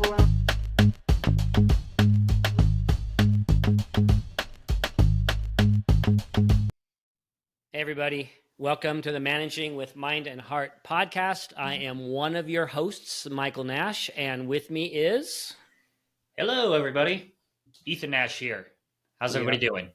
Hey, everybody. Welcome to the Managing with Mind and Heart podcast. I am one of your hosts, Michael Nash, and with me is... Hello, everybody. Ethan Nash here. How's everybody doing?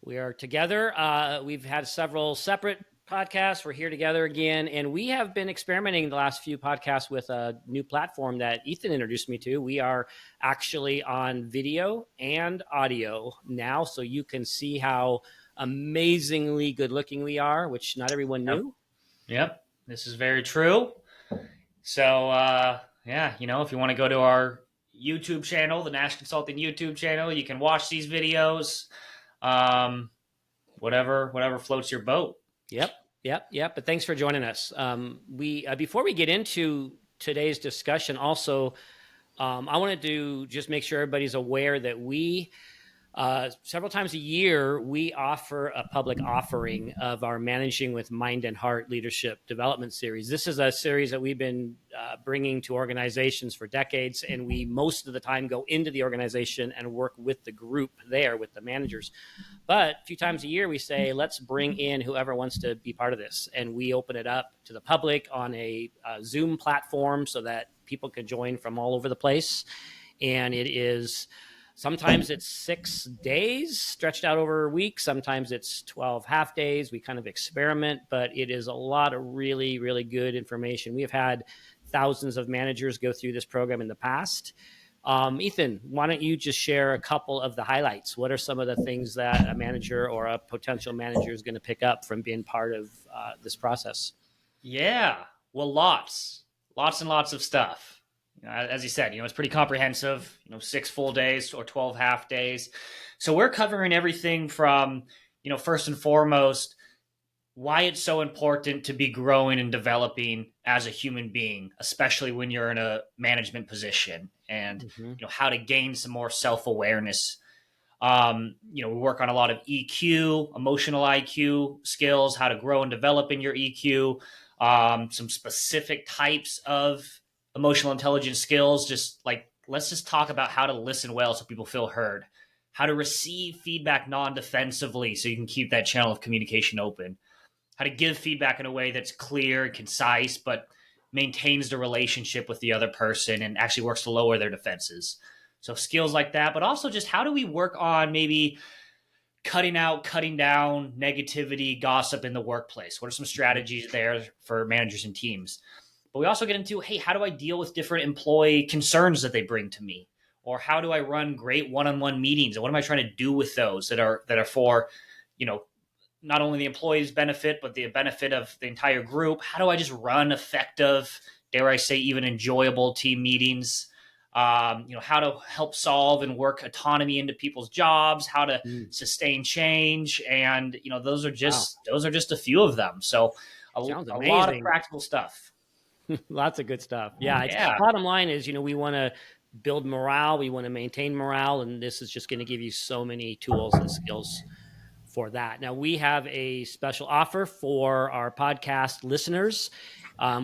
We are together. We've had several separate podcasts. We're here together again, and we have been experimenting the last few podcasts with a new platform that Ethan introduced me to. We are actually on video and audio now, so you can see how amazingly good looking we are, which not everyone knew. Yep, this is very true. So, if you want to go to our YouTube channel, the Nash Consulting YouTube channel, you can watch these videos. Whatever floats your boat. Yep. But thanks for joining us. Before we get into today's discussion, also, I wanted to just make sure everybody's aware that we several times a year, we offer a public offering of our Managing with Mind and Heart Leadership Development Series. This is a series that we've been bringing to organizations for decades, and we most of the time go into the organization and work with the group there, with the managers. But a few times a year, we say, let's bring in whoever wants to be part of this, and we open it up to the public on a Zoom platform so that people can join from all over the place. And it is... sometimes it's 6 days stretched out over a week. Sometimes it's 12 half days. We kind of experiment, but it is a lot of really, really good information. We have had thousands of managers go through this program in the past. Ethan, why don't you just share a couple of the highlights? What are some of the things that a manager or a potential manager is going to pick up from being part of this process? Yeah, well, lots and lots of stuff. As you said, it's pretty comprehensive, 6 full days or 12 half days. So we're covering everything from, first and foremost, why it's so important to be growing and developing as a human being, especially when you're in a management position, and, how to gain some more self-awareness. We work on a lot of EQ, emotional IQ skills, how to grow and develop in your EQ, some specific types of emotional intelligence skills, just like, let's just talk about how to listen well so people feel heard, how to receive feedback non-defensively so you can keep that channel of communication open, how to give feedback in a way that's clear and concise, but maintains the relationship with the other person and actually works to lower their defenses. So skills like that, but also just how do we work on maybe cutting down negativity, gossip in the workplace? What are some strategies there for managers and teams? But we also get into, hey, how do I deal with different employee concerns that they bring to me? Or how do I run great one-on-one meetings? And what am I trying to do with those that are for, not only the employee's benefit, but the benefit of the entire group? How do I just run effective, dare I say, even enjoyable team meetings? How to help solve and work autonomy into people's jobs, how to sustain change. And, those are just a few of them. So a lot of practical stuff. Lots of good stuff. Yeah. Bottom line is, we want to build morale. We want to maintain morale. And this is just going to give you so many tools and skills for that. Now, we have a special offer for our podcast listeners.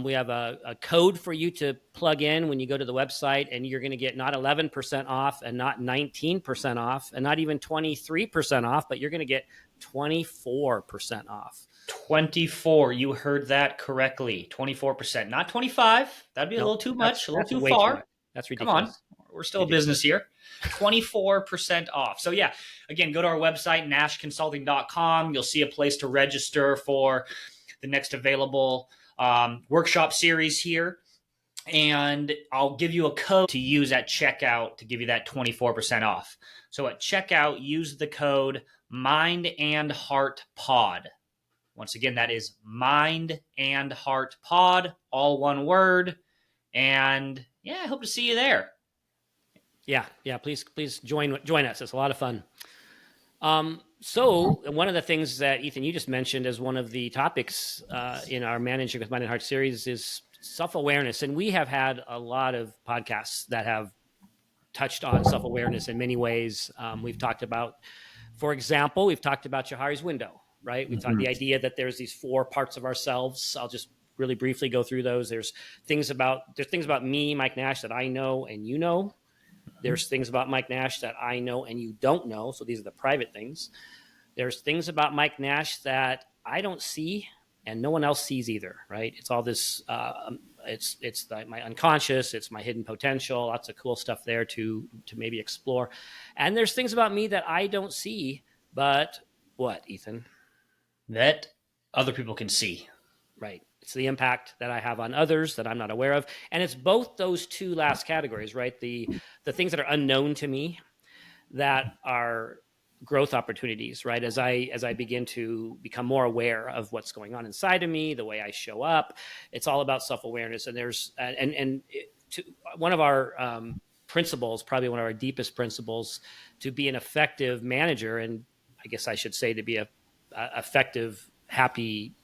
We have a code for you to plug in when you go to the website, and you're going to get not 11% off and not 19% off and not even 23% off, but you're going to get 24% off. 24. You heard that correctly. 24%, not 25. That'd be a little too much, a little too far. That's ridiculous. Come on. We're still a business here. 24% off. So yeah, again, go to our website, nashconsulting.com. You'll see a place to register for the next available workshop series here. And I'll give you a code to use at checkout to give you that 24% off. So at checkout, use the code Mind and Heart Pod. Once again, that is Mind and Heart Pod, all one word. And yeah, I hope to see you there. Yeah. Please join us. It's a lot of fun. So one of the things that, Ethan, you just mentioned as one of the topics in our Managing with Mind and Heart series is self-awareness. And we have had a lot of podcasts that have touched on self-awareness in many ways. We've talked about, for example, Johari's window, right? We've talked the idea that there's these 4 parts of ourselves. I'll just really briefly go through those. There's things about me, Mike Nash, that I know and you know. There's things about Mike Nash that I know and you don't know. So these are the private things. There's things about Mike Nash that I don't see and no one else sees either, right? It's all this, it's my unconscious, it's my hidden potential, lots of cool stuff there to maybe explore. And there's things about me that I don't see, but what, Ethan? That other people can see. Right. It's the impact that I have on others that I'm not aware of. And it's both those two last categories, right? The things that are unknown to me that are growth opportunities, right? As I begin to become more aware of what's going on inside of me, the way I show up, it's all about self-awareness. And there's one of our principles, probably one of our deepest principles, to be an effective manager, and I guess I should say to be a effective, happy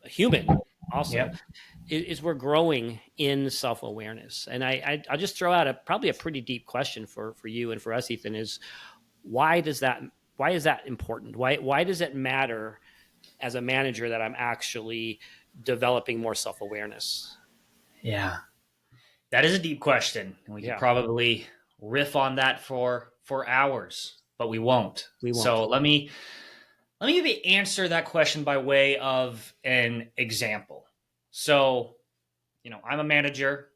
human also, Yep. is we're growing in self-awareness. And I'll just throw out probably a pretty deep question for you and for us, Ethan, is why is that important? Why does it matter as a manager that I'm actually developing more self-awareness? Yeah. That is a deep question. And we could probably riff on that for hours, but we won't. So let me maybe answer that question by way of an example. So, I'm a manager,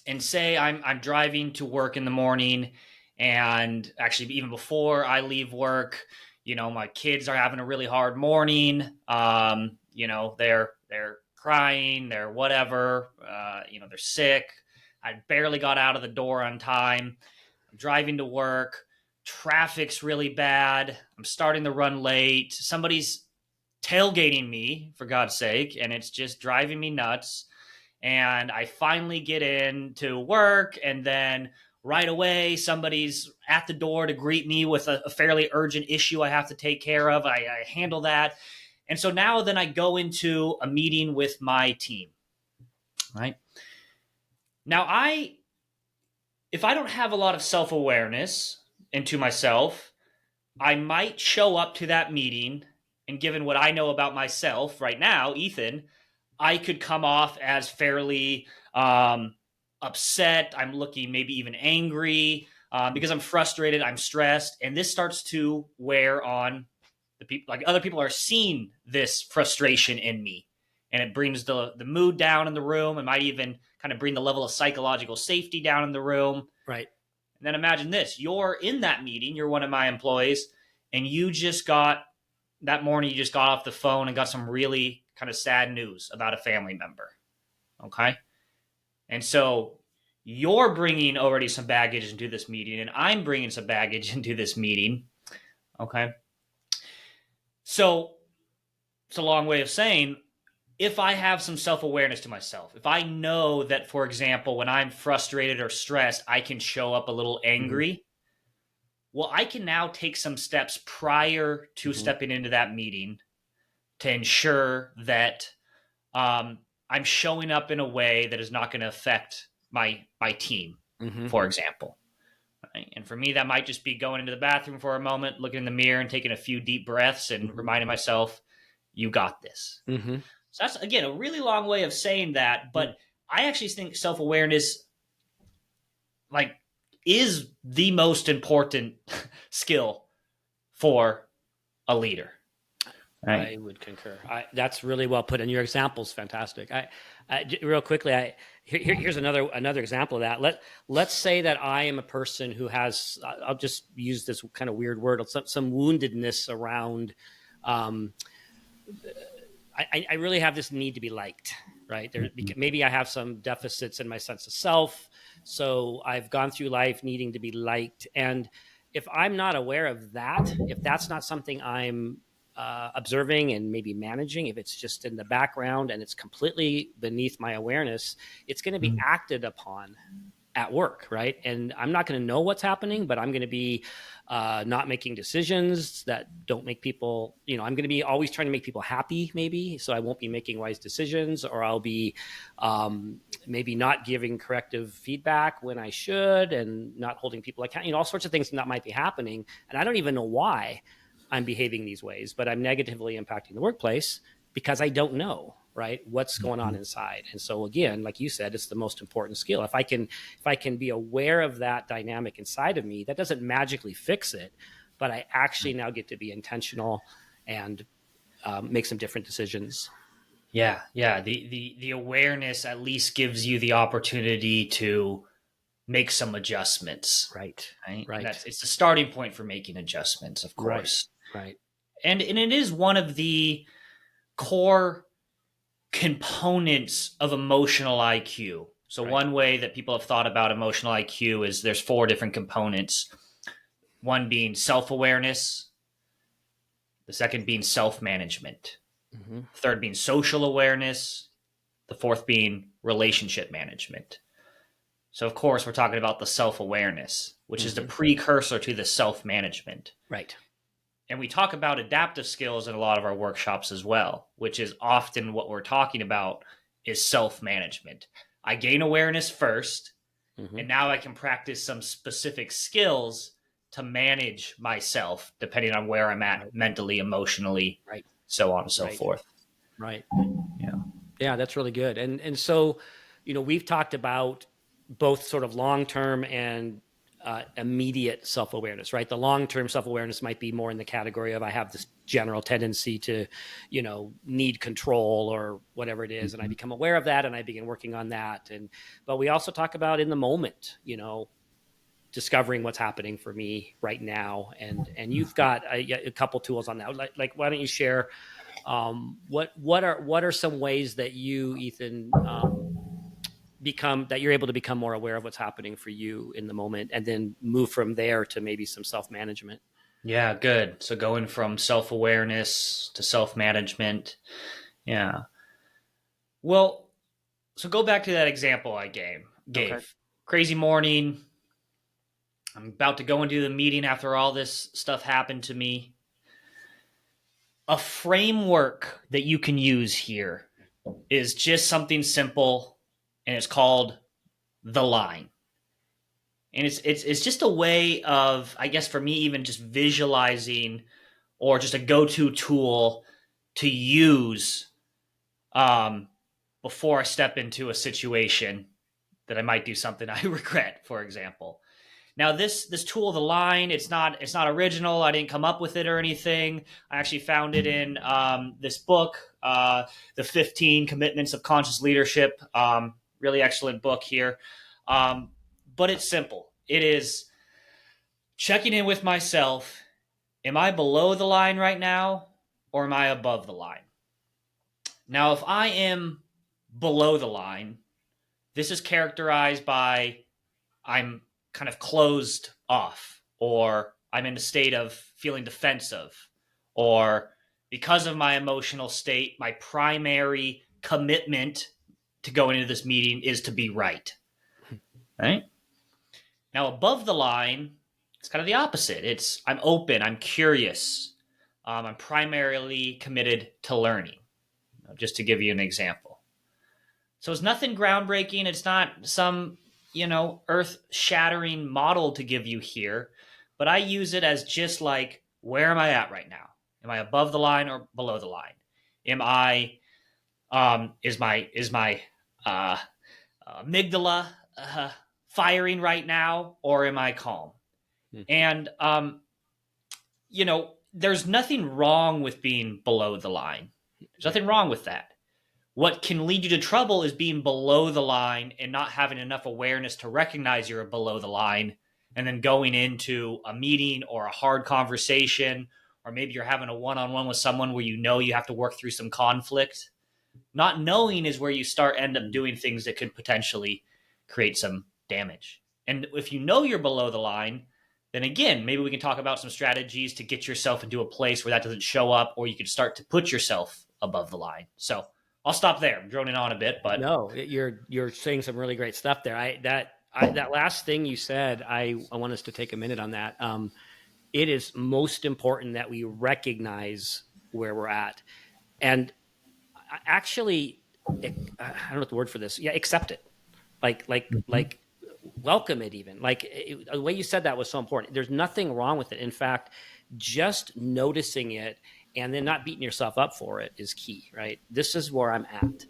and say I'm driving to work in the morning, and actually even before I leave work, my kids are having a really hard morning. They're crying, they're whatever, they're sick. I barely got out of the door on time. I'm driving to work. Traffic's really bad. I'm starting to run late. Somebody's tailgating me, for God's sake, and it's just driving me nuts. And I finally get into work, and then right away somebody's at the door to greet me with a fairly urgent issue I have to take care of. I handle that. And so now then I go into a meeting with my team, right? Now if I don't have a lot of self-awareness into myself, I might show up to that meeting, and given what I know about myself right now, Ethan, I could come off as fairly upset. I'm looking maybe even angry because I'm frustrated, I'm stressed, and this starts to wear on the people. Like, other people are seeing this frustration in me, and it brings the mood down in the room. It might even kind of bring the level of psychological safety down in the room. Right. And then imagine this: you're in that meeting, you're one of my employees, and that morning you just got off the phone and got some really kind of sad news about a family member. Okay. And so you're bringing already some baggage into this meeting, and I'm bringing some baggage into this meeting. Okay. So it's a long way of saying, if I have some self-awareness to myself, if I know that, for example, when I'm frustrated or stressed, I can show up a little angry, well, I can now take some steps prior to stepping into that meeting to ensure that I'm showing up in a way that is not going to affect my team, for example. Right? And for me, that might just be going into the bathroom for a moment, looking in the mirror and taking a few deep breaths and reminding myself, you got this. So that's, again, a really long way of saying that. But I actually think self-awareness is the most important skill for a leader. Right. I would concur. That's really well put, and your example's fantastic. Real quickly, here's another example of that. Let's say that I am a person who has, I'll just use this kind of weird word, some woundedness around. I really have this need to be liked, right? Maybe I have some deficits in my sense of self, so I've gone through life needing to be liked, and if I'm not aware of that, if that's not something I'm observing and maybe managing, if it's just in the background and it's completely beneath my awareness, it's going to be acted upon at work, right? And I'm not going to know what's happening, but I'm going to be not making decisions that don't make people, I'm going to be always trying to make people happy, maybe. So I won't be making wise decisions, or I'll be maybe not giving corrective feedback when I should, and not holding people accountable, all sorts of things that might be happening. And I don't even know why I'm behaving these ways, but I'm negatively impacting the workplace because I don't know, right? What's going on inside. And so again, like you said, it's the most important skill. If I can be aware of that dynamic inside of me, that doesn't magically fix it, but I actually now get to be intentional and make some different decisions. Yeah, yeah. The awareness at least gives you the opportunity to make some adjustments, Right. right? And Right. it's the starting point for making adjustments, of Right. course. Right. And it is one of the core components of emotional IQ. So Right. one way that people have thought about emotional IQ is there's four different components. One being self-awareness, the second being self-management, Mm-hmm. the third being social awareness, the fourth being relationship management. So of course we're talking about the self-awareness, which is the Mm-hmm. precursor to the self-management. Right. And we talk about adaptive skills in a lot of our workshops as well, which is often what we're talking about is self-management. I gain awareness first, Mm-hmm. and now I can practice some specific skills to manage myself depending on where I'm at Right. mentally, emotionally, Right. so on and so Right. forth. Right. Yeah. Yeah, that's really good. And so, we've talked about both sort of long term and immediate self awareness, right? The long term self awareness might be more in the category of I have this general tendency to, need control or whatever it is, and I Mm-hmm. become aware of that and I begin working on that. But we also talk about in the moment, discovering what's happening for me right now, and you've got a couple tools on that. Like, why don't you share what are some ways that you, Ethan, become that you're able to become more aware of what's happening for you in the moment, and then move from there to maybe some self management? Yeah, good. So going from self awareness to self management. Yeah. Well, so go back to that example I Okay. gave. Crazy morning. I'm about to go into the meeting after all this stuff happened to me. A framework that you can use here is just something simple, and it's called the line. And it's just a way of, I guess, for me, even just visualizing or just a go-to tool to use um, before I step into a situation that I might do something I regret, for example. Now this tool, the line, it's not original. I didn't come up with it or anything. I actually found it in this book, the 15 Commitments of Conscious Leadership. Really excellent book here, but it's simple. It is checking in with myself. Am I below the line right now, or am I above the line? Now, if I am below the line, this is characterized by I'm kind of closed off, or I'm in a state of feeling defensive, or because of my emotional state, my primary commitment to going into this meeting is to be right. Right? Now, above the line, it's kind of the opposite. It's I'm open, I'm curious, I'm primarily committed to learning, just to give you an example. So it's nothing groundbreaking. It's not some, earth shattering model to give you here, but I use it as just like, where am I at right now? Am I above the line or below the line? Am I, is my uh, amygdala uh, firing right now, or am I calm? Hmm. And, there's nothing wrong with being below the line. There's Right. nothing wrong with that. What can lead you to trouble is being below the line and not having enough awareness to recognize you're below the line, and then going into a meeting or a hard conversation, or maybe you're having a one-on-one with someone where you have to work through some conflict. Not knowing is where you end up doing things that could potentially create some damage. And if you know you're below the line, then again, maybe we can talk about some strategies to get yourself into a place where that doesn't show up, or you can start to put yourself above the line. So I'll stop there. I'm droning on a bit, but No, you're saying some really great stuff there. That last thing you said, I want us to take a minute on that. It is most important that we recognize where we're at, and actually, I don't know what the word for this. Yeah, accept it. Like welcome it, even the way you said that was so important. There's nothing wrong with it. In fact, just noticing it and then not beating yourself up for it is key, right? This is where I'm at.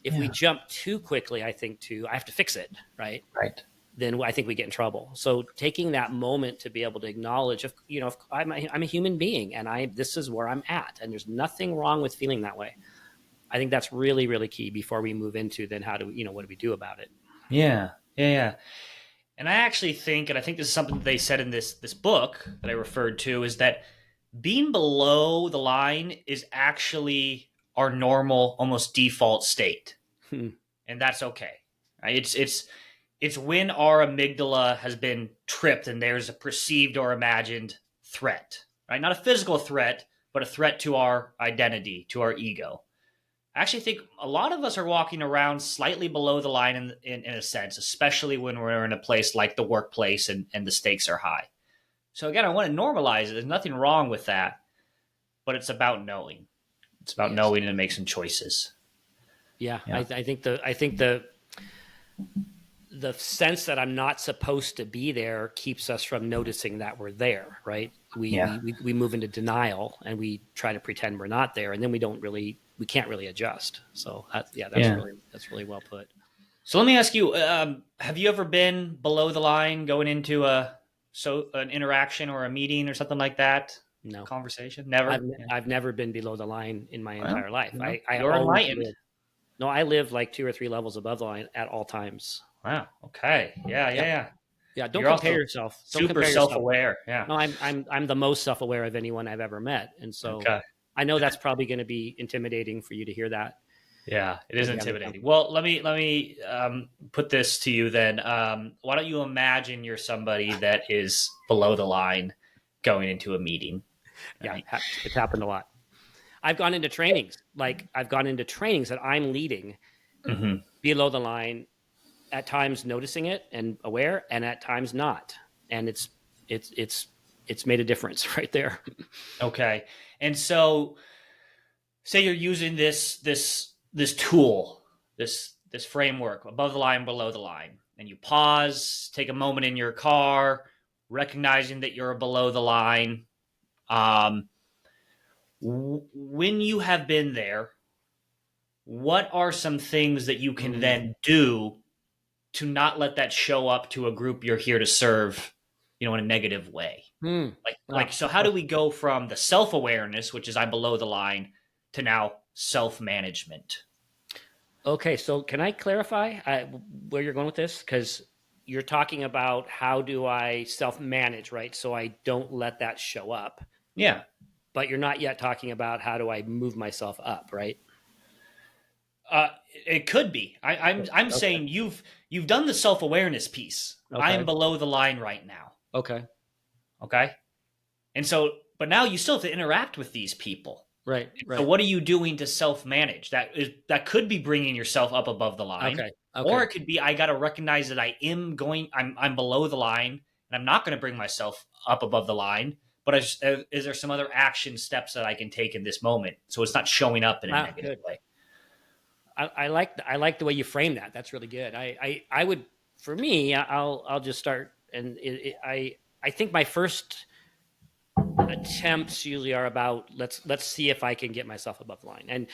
If we Yeah. jump too quickly, I think I have to fix it, right? Right. Then I think we get in trouble. So taking that moment to be able to acknowledge, if I'm a human being, and this is where I'm at, and there's nothing wrong with feeling that way. I think that's really, really key before we move into then how do we, what do we do about it? Yeah. Yeah. Yeah. And I actually think, and I think this is something that they said in this book that I referred to, is that being below the line is actually our normal, almost default state, Hmm. and that's okay. Right? It's when our amygdala has been tripped and there's a perceived or imagined threat, right? Not a physical threat, but a threat to our identity, to our ego. I actually think a lot of us are walking around slightly below the line in a sense, especially when we're in a place like the workplace and the stakes are high. So again, I want to normalize it. There's nothing wrong with that, but it's about knowing. It's about Yes. knowing and make some choices. Yeah. Yeah. I think the sense that I'm not supposed to be there keeps us from noticing that we're there, right? We move into denial and we try to pretend we're not there, and then we can't really adjust. So that's really well put. So let me ask you: have you ever been below the line going into an interaction or a meeting or something like that? No, Conversation? Never. I've never been below the line in my entire life. You're enlightened. No, I live like 2 or 3 levels above the line at all times. Wow. Okay. Yeah. Yeah. Don't You're compare also yourself. Don't super compare yourself. self-aware. Yeah. No, I'm the most self-aware of anyone I've ever met, and so Okay. I know that's probably going to be intimidating for you to hear that. Yeah, it is intimidating. Well, let me put this to you then. Why don't you imagine you're somebody that is below the line going into a meeting? Right? Yeah, it's happened a lot. I've gone into trainings that I'm leading Mm-hmm. below the line, at times noticing it and aware, and at times not, and it's made a difference right there. Okay, and so say you're using this tool, this framework, above the line, below the line, and you pause, take a moment in your car, recognizing that you're below the line. When you have been there, what are some things that you can then do to not let that show up to a group you're here to serve, in a negative way? So how do we go from the self-awareness, which is I'm below the line, to now self-management? Okay, so can I clarify where you're going with this? Because you're talking about how do I self-manage, right? So I don't let that show up. Yeah. But you're not yet talking about how do I move myself up, right? It could be. I'm saying you've done the self-awareness piece. Okay. I am below the line right now. Okay. And so, but now you still have to interact with these people. Right. So what are you doing to self-manage? That could be bringing yourself up above the line. Okay. Or it could be, I got to recognize that I'm below the line and I'm not going to bring myself up above the line. But is there some other action steps that I can take in this moment so it's not showing up in a negative way? I like the way you frame that. That's really good. I would, for me, I'll just start, and I think my first attempts usually are about let's see if I can get myself above the line,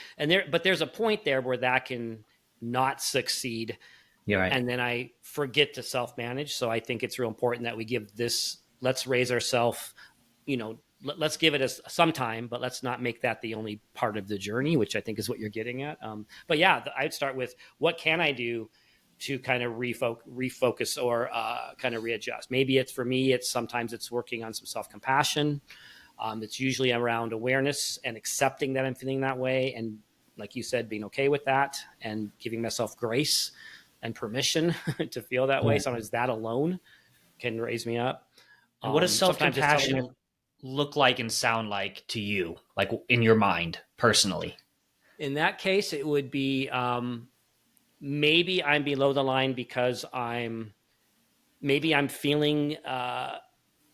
but there's a point there where that can not succeed. You're right. And then I forget to self-manage. So I think it's real important that we give this. Let's raise ourselves. Let's give it some time, but let's not make that the only part of the journey, which I think is what you're getting at. But yeah, I'd start with what can I do to kind of refocus or kind of readjust. Maybe for me, sometimes it's working on some self-compassion. It's usually around awareness and accepting that I'm feeling that way. And like you said, being okay with that and giving myself grace and permission to feel that way. Sometimes that alone can raise me up. And what does self-compassion look like and sound like to you, like in your mind personally? In that case, it would be maybe I'm below the line because I'm feeling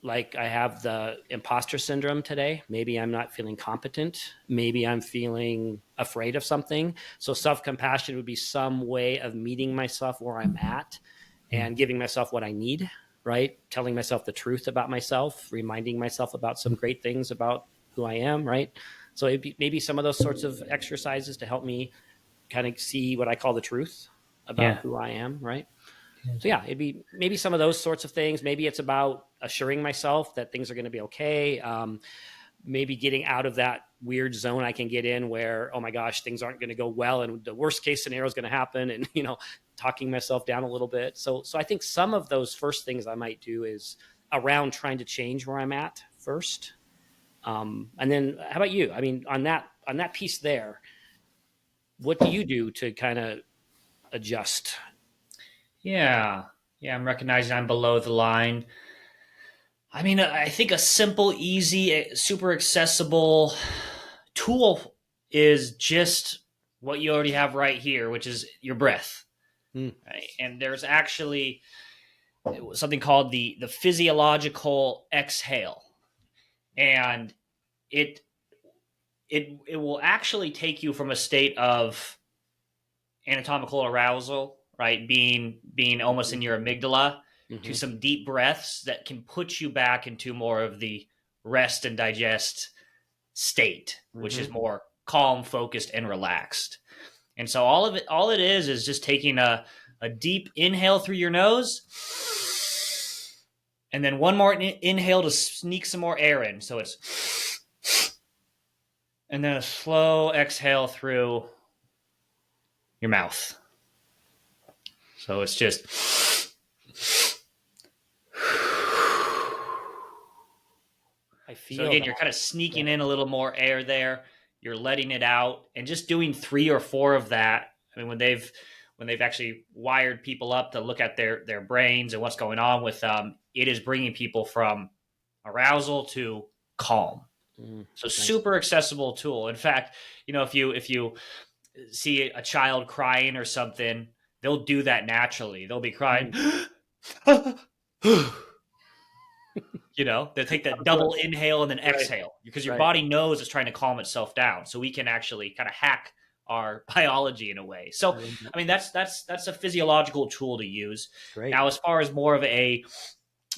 like I have the imposter syndrome today. Maybe I'm not feeling competent. Maybe I'm feeling afraid of something. So self-compassion would be some way of meeting myself where I'm at and giving myself what I need. Right? Telling myself the truth about myself, reminding myself about some great things about who I am, right? So maybe some of those sorts of exercises to help me kind of see what I call the truth about Yeah. who I am, right? So yeah, it'd be maybe some of those sorts of things. Maybe it's about assuring myself that things are going to be okay. Maybe getting out of that weird zone I can get in where, oh my gosh, things aren't going to go well, and the worst case scenario is going to happen, and talking myself down a little bit. So I think some of those first things I might do is around trying to change where I'm at first. And then how about you? I mean, on that piece there, what do you do to kind of adjust? Yeah. Yeah. I'm recognizing I'm below the line. I mean, I think a simple, easy, super accessible tool is just what you already have right here, which is your breath. Mm. Right? And there's actually something called the physiological exhale, and it it will actually take you from a state of anatomical arousal, right, being almost in your amygdala, to Mm-hmm. some deep breaths that can put you back into more of the rest and digest state, which Mm-hmm. is more calm, focused, and relaxed. And so all it is just taking a deep inhale through your nose, and then one more inhale to sneak some more air in. So it's, and then a slow exhale through your mouth. So it's just, I so feel again, that. you're kind of sneaking in a little more air there. You're letting it out, and just doing 3 or 4 of that. I mean, when they've actually wired people up to look at their brains and what's going on with them, it is bringing people from arousal to calm. So Nice. super accessible tool. In fact, if you see a child crying or something, they'll do that naturally. They'll be crying. Mm. They'll take that Right. double inhale and then Right. exhale, because your Right. body knows it's trying to calm itself down. So we can actually kind of hack our biology in a way. I So love that. I mean, that's a physiological tool to use. Great. Now, as far as more of a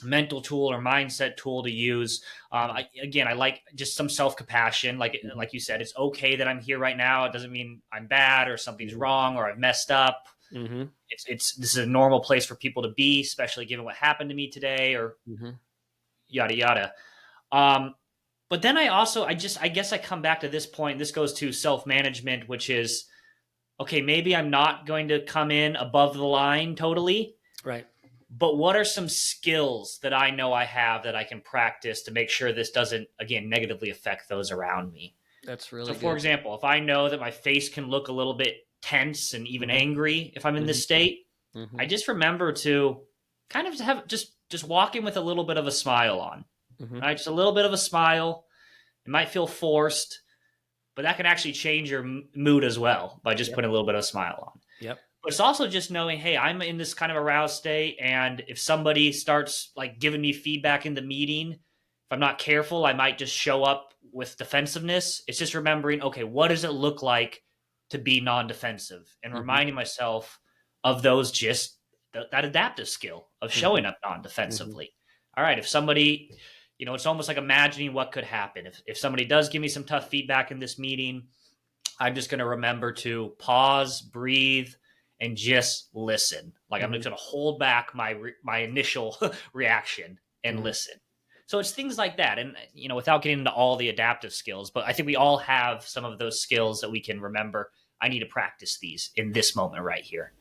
mental tool or mindset tool to use, I like just some self-compassion. Mm-hmm. Like you said, it's okay that I'm here right now. It doesn't mean I'm bad or something's Mm-hmm. wrong or I've messed up. Mm-hmm. It's this is a normal place for people to be, especially given what happened to me today, or Mm-hmm. yada yada. um, but then I guess I come back to this point. This goes to self-management, which is, okay, maybe I'm not going to come in above the line totally, Right. but what are some skills that I know I have that I can practice to make sure this doesn't, again, negatively affect those around me? That's So, really for good. example, if I know that my face can look a little bit tense and even Mm-hmm. angry if I'm in Mm-hmm. this state, Mm-hmm. I just remember to kind of have just walk in with a little bit of a smile on, Mm-hmm. right? Just a little bit of a smile. It might feel forced, but that can actually change your mood as well by just Yep. putting a little bit of a smile on. Yep. But it's also just knowing, hey, I'm in this kind of aroused state, and if somebody starts like giving me feedback in the meeting, if I'm not careful, I might just show up with defensiveness. It's just remembering, okay, what does it look like to be non-defensive, and Mm-hmm. reminding myself of those, just that adaptive skill of Mm-hmm. showing up Mm-hmm. non-defensively. All right, if somebody, it's almost like imagining what could happen if somebody does give me some tough feedback in this meeting. I'm just going to remember to pause, breathe, and just listen. Like, I'm Mm-hmm. just going to hold back my initial reaction and Mm-hmm. listen. So it's things like that, and without getting into all the adaptive skills, but I think we all have some of those skills that we can remember. I need to practice these in this moment right here.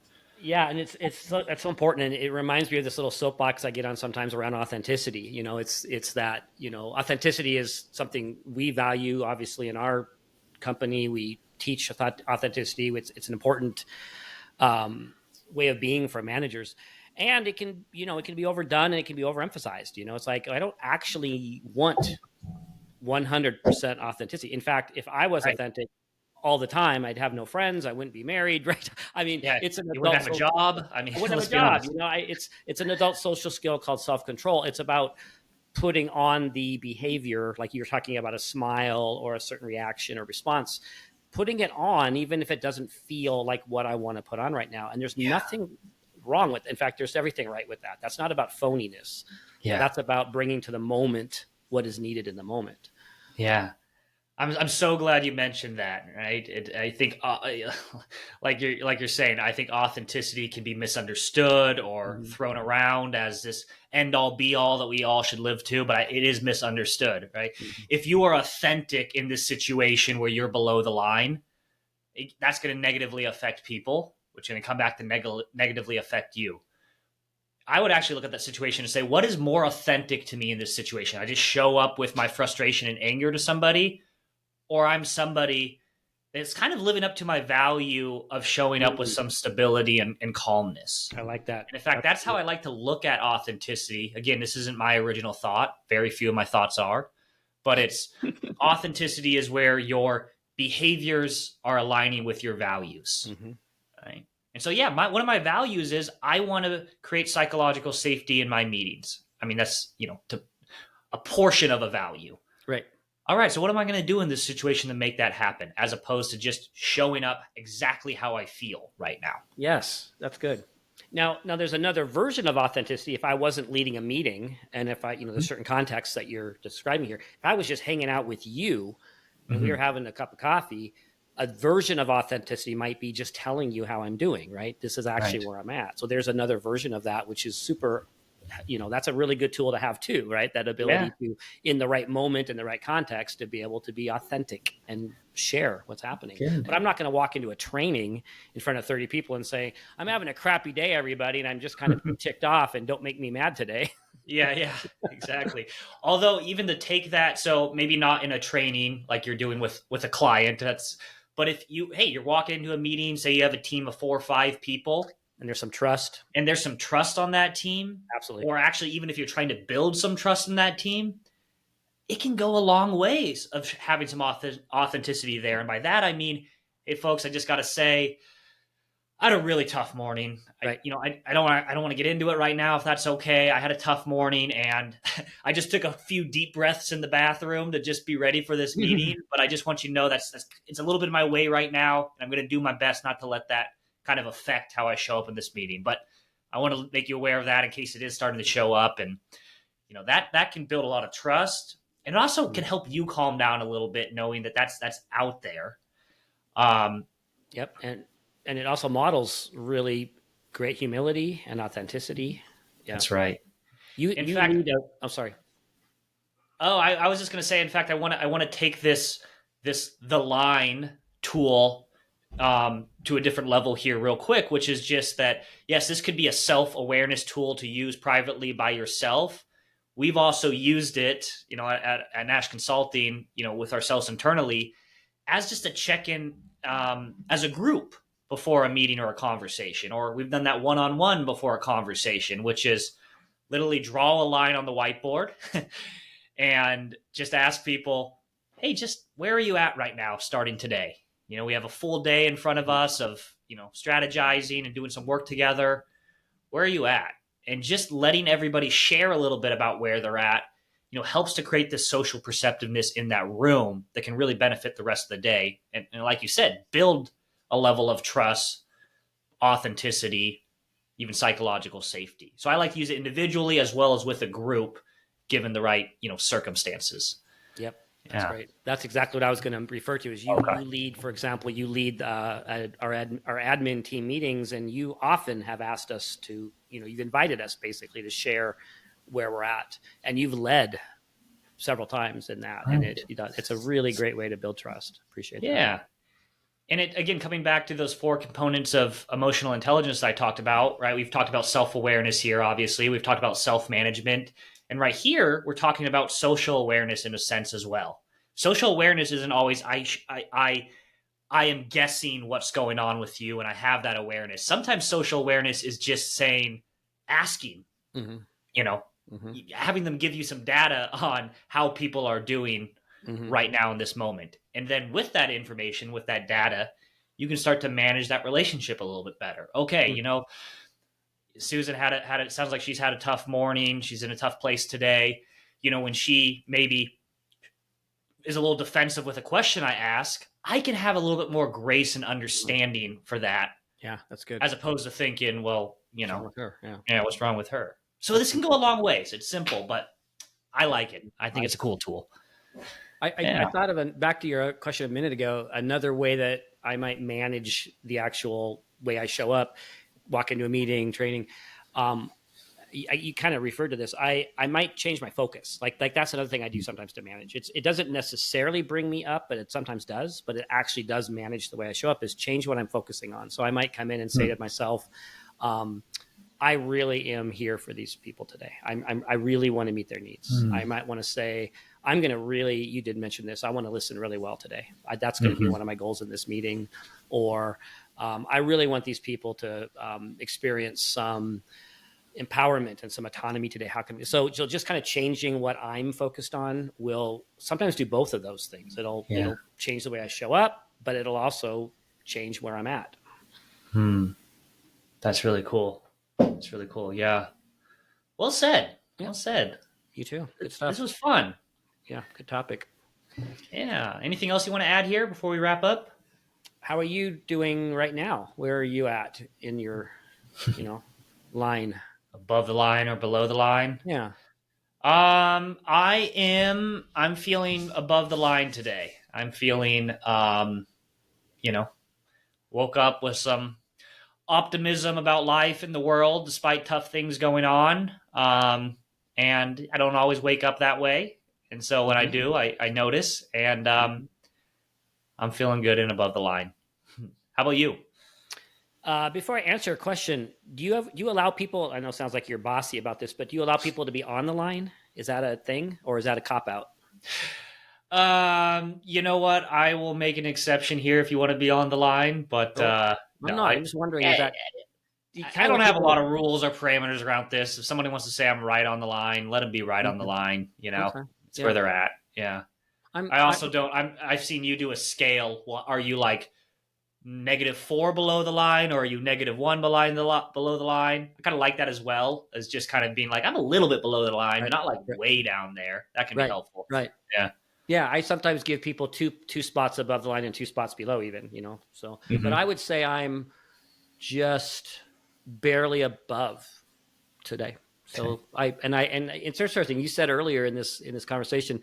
Yeah, and that's so important, and it reminds me of this little soapbox I get on sometimes around authenticity. It's that authenticity is something we value. Obviously, in our company, we teach authenticity. It's an important way of being for managers, and it can be overdone and it can be overemphasized. It's like I don't actually want 100% authenticity. In fact, if I was Right? authentic all the time, I'd have no friends. I wouldn't be married, right? I mean, Yeah. it's an You wouldn't adult have a social. job. I mean, I wouldn't have let's a be job. honest. It's an adult social skill called self control. It's about putting on the behavior, like you're talking about a smile or a certain reaction or response, putting it on, even if it doesn't feel like what I want to put on right now. And there's Yeah. nothing wrong with. In fact, there's everything right with that. That's not about phoniness. Yeah. That's about bringing to the moment what is needed in the moment. Yeah. I'm so glad you mentioned that, right? I think, like you're saying, I think authenticity can be misunderstood or Hmm. thrown around as this end all be all that we all should live to, but it is misunderstood, right? Hmm. If you are authentic in this situation where you're below the line, that's going to negatively affect people, which is going to come back to negatively affect you. I would actually look at that situation and say, what is more authentic to me in this situation? I just show up with my frustration and anger to somebody, or I'm somebody that's kind of living up to my value of showing up with Mm, some stability and calmness. I like that. And in fact, that's how I like to look at authenticity. Again, this isn't my original thought. Very few of my thoughts are, but it's authenticity is where your behaviors are aligning with your values. Hmm. Right. And so, yeah, one of my values is I want to create psychological safety in my meetings. I mean, that's, a portion of a value. Right. All right, so what am I going to do in this situation to make that happen, as opposed to just showing up exactly how I feel right now? Yes, that's good. Now there's another version of authenticity. If I wasn't leading a meeting, and if I, there's certain contexts that you're describing here. If I was just hanging out with you, and we were Mm-hmm. having a cup of coffee, a version of authenticity might be just telling you how I'm doing. Right. This is actually Right. where I'm at. So there's another version of that, which is super. That's a really good tool to have too, right? That Yeah. ability to, in the right moment, in the right context, to be able to be authentic and share what's happening. Good. But I'm not going to walk into a training in front of 30 people and say, I'm having a crappy day, everybody, and I'm just kind of ticked off and don't make me mad today. Yeah, yeah, exactly. Although even to take that, so maybe not in a training like you're doing with a client, but if you're walking into a meeting, say you have a team of 4 or 5 people, And there's some trust. and there's some trust on that team, Absolutely. or actually even if you're trying to build some trust in that team, it can go a long ways of having some authenticity there. And by that I mean, hey folks, I just got to say, I had a really tough morning. Right. I don't want to get into it right now if that's okay. I had a tough morning and I just took a few deep breaths in the bathroom to just be ready for this meeting. But I just want you to know that's it's a little bit of my way right now, and I'm going to do my best not to let that kind of affect how I show up in this meeting. But I want to make you aware of that in case it is starting to show up, and that can build a lot of trust, and it also can help you calm down a little bit knowing that that's out there. Um, Yep. And it also models really great humility and authenticity. Yeah. that's right. In You fact, need a, I'm sorry. oh, I was just going to say. In fact, I want to take the line tool to a different level here, real quick. Which is just that yes, this could be a self awareness tool to use privately by yourself. We've also used it, at Nash Consulting, with ourselves internally as just a check in as a group before a meeting or a conversation, or we've done that one on one before a conversation, which is literally draw a line on the whiteboard and just ask people, hey, just where are you at right now starting today? We have a full day in front of us of, strategizing and doing some work together. Where are you at? And just letting everybody share a little bit about where they're at, helps to create this social perceptiveness in that room that can really benefit the rest of the day. And like you said, build a level of trust, authenticity, even psychological safety. So I like to use it individually as well as with a group, given the right, circumstances. Yep. That's Yeah. great. That's exactly what I was going to refer to. Is you lead, for example, you lead our admin team meetings, and you often have asked us to, you've invited us basically to share where we're at, and you've led several times in that, and Right. it's a really great way to build trust. Appreciate that. Yeah. And it, again, coming back to those 4 components of emotional intelligence that I talked about, right? We've talked about self-awareness here, obviously. We've talked about self-management. And right here, we're talking about social awareness in a sense as well. Social awareness isn't always I am guessing what's going on with you and I have that awareness. Sometimes social awareness is just asking, Mm-hmm. you know, Mm-hmm. having them give you some data on how people are doing Mm-hmm. right now in this moment. And then with that information, with that data, you can start to manage that relationship a little bit better. Okay, Susan had it sounds like she's had a tough morning. She's in a tough place today. When she maybe is a little defensive with a question I ask, I can have a little bit more grace and understanding for that, Yeah, that's good. as opposed to thinking, well, What's wrong with her? Yeah. yeah, what's wrong with her? So this can go a long ways. It's simple, but I like it. I think it's a cool tool. I thought of back to your question a minute ago, another way that I might manage the actual way I show up, walk into a meeting, training. You kind of referred to this. I might change my focus. Like that's another thing I do sometimes to manage. It doesn't necessarily bring me up, but it sometimes does. But it actually does manage the way I show up. Is change what I'm focusing on. So I might come in and say to myself, I really am here for these people today. I really want to meet their needs. I might want to say, I'm going to really, you did mention this, I want to listen really well today. That's going to be one of my goals in this meeting. Or I really want these people to experience some empowerment and some autonomy today. How can we, so just kind of changing what I'm focused on will sometimes do both of those things. It'll change the way I show up, but it'll also change where I'm at. That's really cool. It's really cool. Yeah. Well said. Yeah. Well said. You too. Good stuff. This was fun. Yeah. Good topic. Yeah. Anything else you want to add here before we wrap up? How are you doing right now? Where are you at in your, line? Above the line or below the line? Yeah. I'm feeling above the line today. I'm feeling, woke up with some optimism about life in the world despite tough things going on. And I don't always wake up that way. And so when I do, I notice, and I'm feeling good and above the line. How about you? Before I answer a question, do you allow people, I know it sounds like you're bossy about this, but do you allow people to be on the line? Is that a thing, or is that a cop-out? You know what? I will make an exception here if you want to be on the line, but no, I'm just wondering, is that... I don't have a lot of rules or parameters around this. If somebody wants to say I'm right on the line, let them be right on the line. It's where they're at. Yeah. I've seen you do a scale. Are you like -4 below the line, or are you -1 below the line? I kind of like that as well, as just kind of being like, I'm a little bit below the line, but not like way down there. That can be helpful. Right. Yeah. Yeah. I sometimes give people two spots above the line and 2 spots below even, so, but I would say I'm just barely above today. So and it's interesting. You said earlier in this conversation,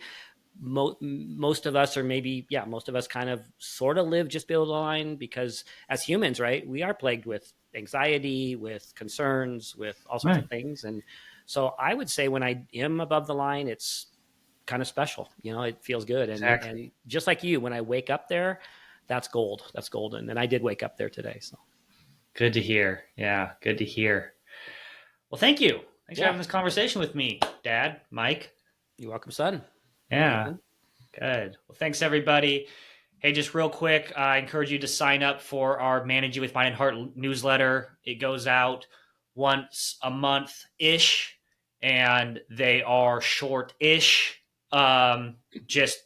most of us, or maybe, most of us kind of sort of live just below the line, because as humans, right, we are plagued with anxiety, with concerns, with all sorts of things. And so I would say when I am above the line, it's kind of special. It feels good. And just like you, when I wake up there, that's gold. That's golden. And I did wake up there today. So good to hear. Yeah. Good to hear. Well, thank you. Thanks for having this conversation with me, Dad, Mike. You're welcome, son. Yeah. Good. Well, thanks, everybody. Hey, just real quick, I encourage you to sign up for our Manage You with Mind and Heart newsletter. It goes out once a month-ish, and they are short-ish. Just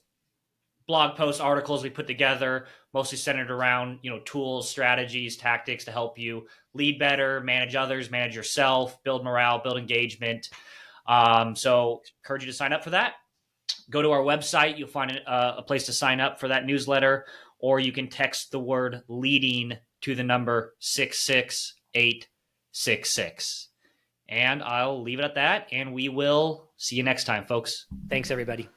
blog posts, articles we put together, mostly centered around, tools, strategies, tactics to help you lead better, manage others, manage yourself, build morale, build engagement. So encourage you to sign up for that. Go to our website. You'll find a place to sign up for that newsletter, or you can text the word leading to the number 66866. And I'll leave it at that, and we will see you next time, folks. Thanks, everybody.